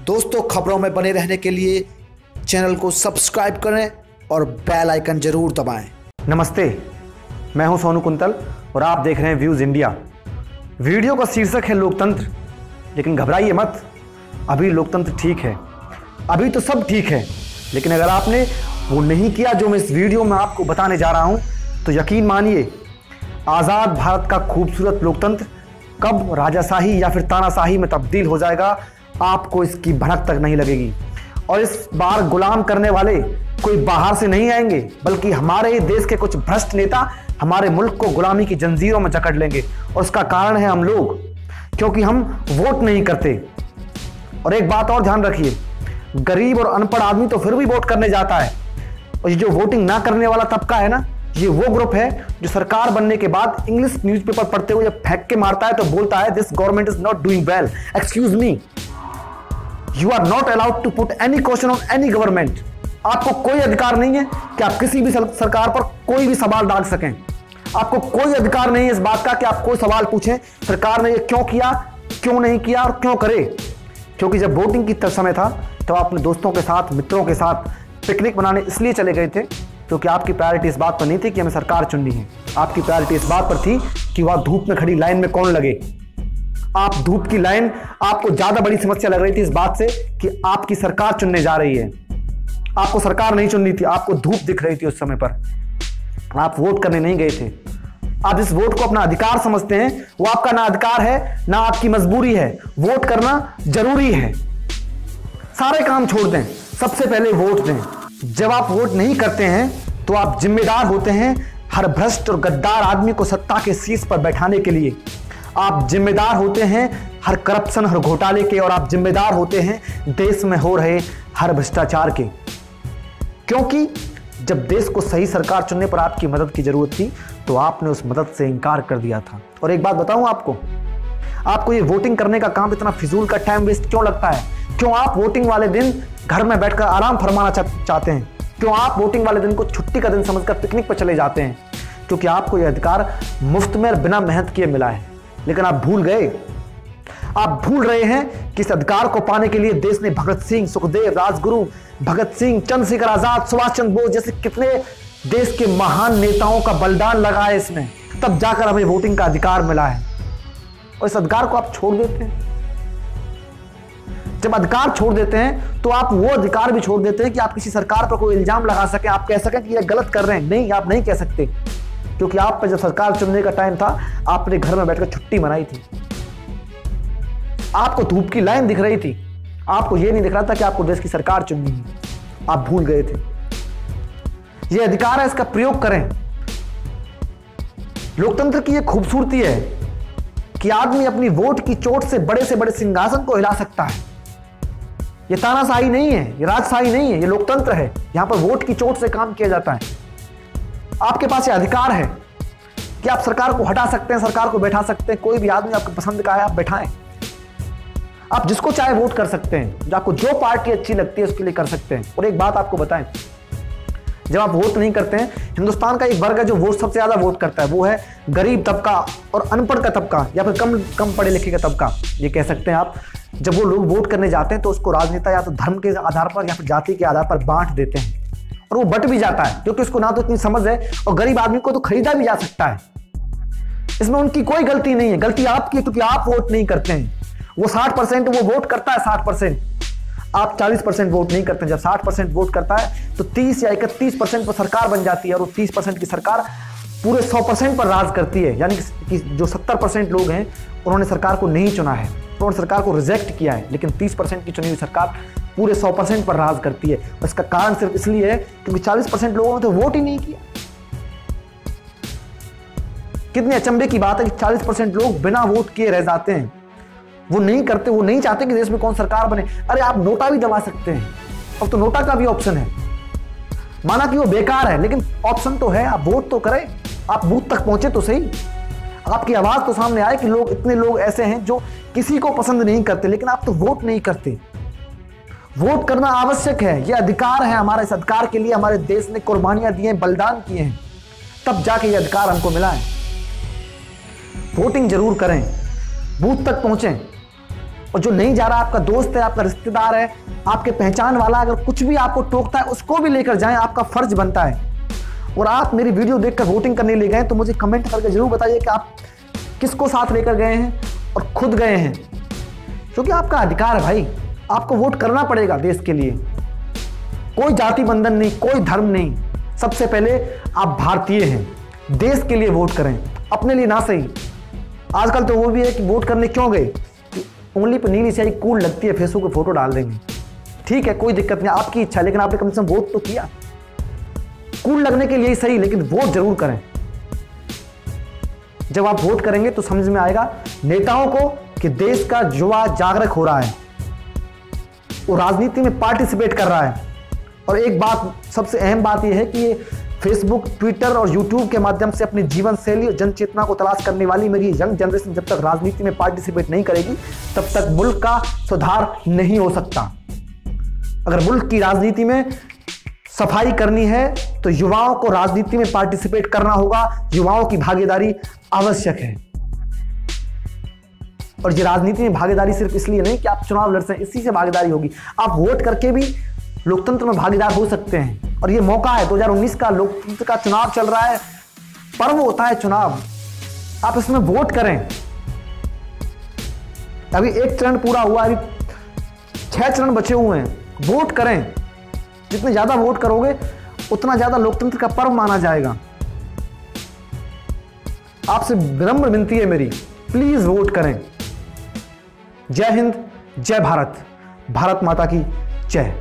दोस्तों, खबरों में बने रहने के लिए चैनल को सब्सक्राइब करें और बेल आइकन जरूर दबाएं। नमस्ते, मैं हूं सोनू कुंतल और आप देख रहे हैं व्यूज़ इंडिया। वीडियो का शीर्षक है लोकतंत्र, लेकिन घबराइए मत, अभी लोकतंत्र ठीक है, अभी तो सब ठीक है। लेकिन अगर आपने वो नहीं किया जो मैं इस वीडियो में आपको बताने जा रहा हूं, तो यकीन मानिए आज़ाद भारत का खूबसूरत लोकतंत्र कब राजाशाही या फिर तानाशाही में तब्दील हो जाएगा, आपको इसकी भनक तक नहीं लगेगी। और इस बार गुलाम करने वाले कोई बाहर से नहीं आएंगे, बल्कि हमारे देश के कुछ भ्रष्ट नेता हमारे मुल्क को गुलामी की जंजीरों में जकड़ लेंगे। और उसका कारण है हम लोग, क्योंकि हम वोट नहीं करते। और एक बात और ध्यान रखिए, गरीब और अनपढ़ आदमी तो फिर भी वोट करने जाता है, और ये जो वोटिंग ना करने वाला तबका है ना, ये वो ग्रुप है जो सरकार बनने के बाद इंग्लिश न्यूज़पेपर पढ़ते हुए जब फेंक के मारता है तो बोलता है this government is not doing well. Excuse me, you are not allowed to put any question on any government. आपको कोई अधिकार नहीं है कि आप किसी भी सरकार पर कोई भी सवाल डाल सकें। आपको कोई अधिकार नहीं है इस बात का कि आप कोई सवाल पूछें सरकार ने ये क्यों किया, क्यों नहीं किया और क्यों करे। क्योंकि जब वोटिंग की समय था तो आप अपने दोस्तों के साथ, मित्रों के साथ पिकनिक मनाने इसलिए चले गए थे क्योंकि आपकी प्रायोरिटी इस बात पर नहीं थी कि हमें सरकार चुननी है। आपकी प्रायोरिटी इस बात पर थी कि वह धूप में खड़ी लाइन में कौन लगे। आप धूप की लाइन आपको ज्यादा बड़ी समस्या लग रही थी इस बात से कि आपकी सरकार चुनने जा रही है। आपको सरकार नहीं चुननी थी, आपको धूप दिख रही थी उस समय पर। आप वोट करने नहीं गए थे। आप इस वोट को अपना अधिकार समझते हैं, वो आपका ना अधिकार है ना आपकी मजबूरी है। वोट करना जरूरी है। सारे काम छोड़ दें, सबसे पहले वोट दें। जब आप वोट नहीं करते हैं तो आप जिम्मेदार होते हैं हर भ्रष्ट और गद्दार आदमी को सत्ता के शीर्ष पर बैठाने के लिए। आप जिम्मेदार होते हैं हर करप्शन, हर घोटाले के, और आप जिम्मेदार होते हैं देश में हो रहे हर भ्रष्टाचार के। क्योंकि जब देश को सही सरकार चुनने पर आपकी मदद की जरूरत थी तो आपने उस मदद से इनकार कर दिया था। और एक बात बताऊं आपको ये वोटिंग करने का काम इतना फिजूल का टाइम वेस्ट क्यों लगता है? क्यों आप वोटिंग वाले दिन घर में बैठकर आराम फरमाना चाहते हैं? क्यों आप वोटिंग वाले दिन को छुट्टी का दिन समझकर पिकनिक पर चले जाते हैं? क्योंकि आपको यह अधिकार मुफ्त में और बिना मेहनत किए मिला है। लेकिन आप भूल गए, आप भूल रहे हैं कि इस अधिकार को पाने के लिए देश ने भगत सिंह, सुखदेव, राजगुरु, भगत सिंह, चंद्रशेखर आजाद, सुभाष चंद्र बोस जैसे कितने देश के महान नेताओं का बलिदान लगा है इसमें, तब जाकर हमें वोटिंग का अधिकार मिला है। और इस अधिकार को आप छोड़ देते हैं। जब अधिकार छोड़ देते हैं तो आप वो अधिकार भी छोड़ देते हैं कि आप किसी सरकार पर कोई इल्जाम लगा सकें, आप कह सकें कि ये गलत कर रहे हैं। नहीं, आप नहीं कह सकते, क्योंकि आप पर जब सरकार चुनने का टाइम था आपने घर में बैठकर छुट्टी मनाई थी। आपको धूप की लाइन दिख रही थी, आपको यह नहीं दिख रहा था कि आपको देश की सरकार चुननी है। आप भूल गए थे। यह अधिकार है, इसका प्रयोग करें। लोकतंत्र की यह खूबसूरती है कि आदमी अपनी वोट की चोट से बड़े सिंहासन को हिला सकता है। यह तानाशाही नहीं है, यह राजशाही नहीं है, यह लोकतंत्र है। यहां पर वोट की चोट से काम किया जाता है। आपके पास यह अधिकार है कि आप सरकार को हटा सकते हैं, सरकार को बैठा सकते हैं। कोई भी आदमी आपको पसंद का है, आप बैठाएं। आप जिसको चाहे वोट कर सकते हैं, आपको जो पार्टी अच्छी लगती है उसके लिए कर सकते हैं। और एक बात आपको बताएं, जब आप वोट नहीं करते हैं, हिंदुस्तान का एक वर्ग है जो वोट सबसे ज्यादा वोट करता है, वो है गरीब तबका और अनपढ़ का तबका, या फिर कम पढ़े लिखे का तबका, ये कह सकते हैं आप। जब वो लोग वोट करने जाते हैं तो उसको राजनेता या तो धर्म के आधार पर या फिर जाति के आधार पर बांट देते हैं, और वो बट भी जाता है, क्योंकि उसको ना तो इतनी समझ है, और गरीब आदमी को तो खरीदा भी जा सकता है। इसमें उनकी कोई गलती नहीं है, गलती आपकी है, क्योंकि आप वोट नहीं करते हैं। वो 60% वो वोट करता है, 60%, आप 40% वोट नहीं करते। जब 60% वोट करता है तो 30 या 31% पर सरकार बन जाती है, और वो 30% की सरकार पूरे 100% पर राज करती है। यानी कि जो 70% लोग हैं उन्होंने सरकार को नहीं चुना है, उन्होंने सरकार को रिजेक्ट किया है, लेकिन 30% की चुनी हुई सरकार पूरे 100% पर राज करती है। इसका कारण सिर्फ इसलिए है क्योंकि 40% लोगों ने तो वोट ही नहीं किया। कितने अचंभे की बात है कि 40% लोग बिना वोट किए रह जाते हैं। वो नहीं करते, वो नहीं चाहते कि देश में कौन सरकार बने। अरे आप नोटा भी दबा सकते हैं, अब तो नोटा का भी ऑप्शन है। माना कि वो बेकार है, लेकिन ऑप्शन तो है, आप वोट तो करें, आप बूथ तक पहुंचे तो सही, आपकी आवाज तो सामने आए कि लोग, इतने लोग ऐसे हैं जो किसी को पसंद नहीं करते, लेकिन आप तो वोट नहीं करते। वोट करना आवश्यक है, यह अधिकार है हमारा। इस अधिकार के लिए हमारे देश ने कुर्बानियां दी हैं, बलिदान किए हैं, तब जाके यह अधिकार हमको मिला है। वोटिंग जरूर करें, बूथ तक पहुंचें, और जो नहीं जा रहा, आपका दोस्त है, आपका रिश्तेदार है, आपके पहचान वाला, अगर कुछ भी आपको टोकता है उसको भी लेकर जाएं, आपका फर्ज बनता है। और आप मेरी वीडियो देखकर वोटिंग करने ले गए तो मुझे कमेंट करके जरूर बताइए कि आप किसको साथ लेकर गए हैं और खुद गए हैं, क्योंकि आपका अधिकार है भाई, आपको वोट करना पड़ेगा देश के लिए। कोई जाति बंधन नहीं, कोई धर्म नहीं, सबसे पहले आप भारतीय हैं, देश के लिए वोट करें, अपने लिए ना सही। आजकल तो वो भी है कि वोट करने क्यों गए, उंगली पर नीली स्याही कूल लगती है, फेसबुक पे फोटो डाल देंगे, ठीक है कोई दिक्कत नहीं, आपकी इच्छा, लेकिन आपने कम से कम वोट तो किया। कूल लगने के लिए सही, लेकिन वोट जरूर करें। जब आप वोट करेंगे तो समझ में आएगा नेताओं को कि देश का युवा जागरूक हो रहा है, वो राजनीति में पार्टिसिपेट कर रहा है। और एक बात, सबसे अहम बात यह है कि ये फेसबुक, ट्विटर और यूट्यूब के माध्यम से अपनी जीवन शैली और जन चेतना को तलाश करने वाली मेरी यंग जनरेशन जब तक राजनीति में पार्टिसिपेट नहीं करेगी तब तक मुल्क का सुधार नहीं हो सकता। अगर मुल्क की राजनीति में सफाई करनी है तो युवाओं को राजनीति में पार्टिसिपेट करना होगा, युवाओं की भागीदारी आवश्यक है। और ये राजनीति में भागीदारी सिर्फ इसलिए नहीं कि आप चुनाव लड़ सकें, इसी से भागीदारी होगी, आप वोट करके भी लोकतंत्र में भागीदार हो सकते हैं। और ये मौका है, 2019 का लोकतंत्र का चुनाव चल रहा है, पर्व होता है चुनाव, आप इसमें वोट करें। अभी एक चरण पूरा हुआ, अभी 6 चरण बचे हुए हैं, वोट करें। जितने ज्यादा वोट करोगे उतना ज्यादा लोकतंत्र का पर्व माना जाएगा। आपसे विनम्र विनती है मेरी, प्लीज वोट करें। जय हिंद, जय भारत, भारत माता की जय।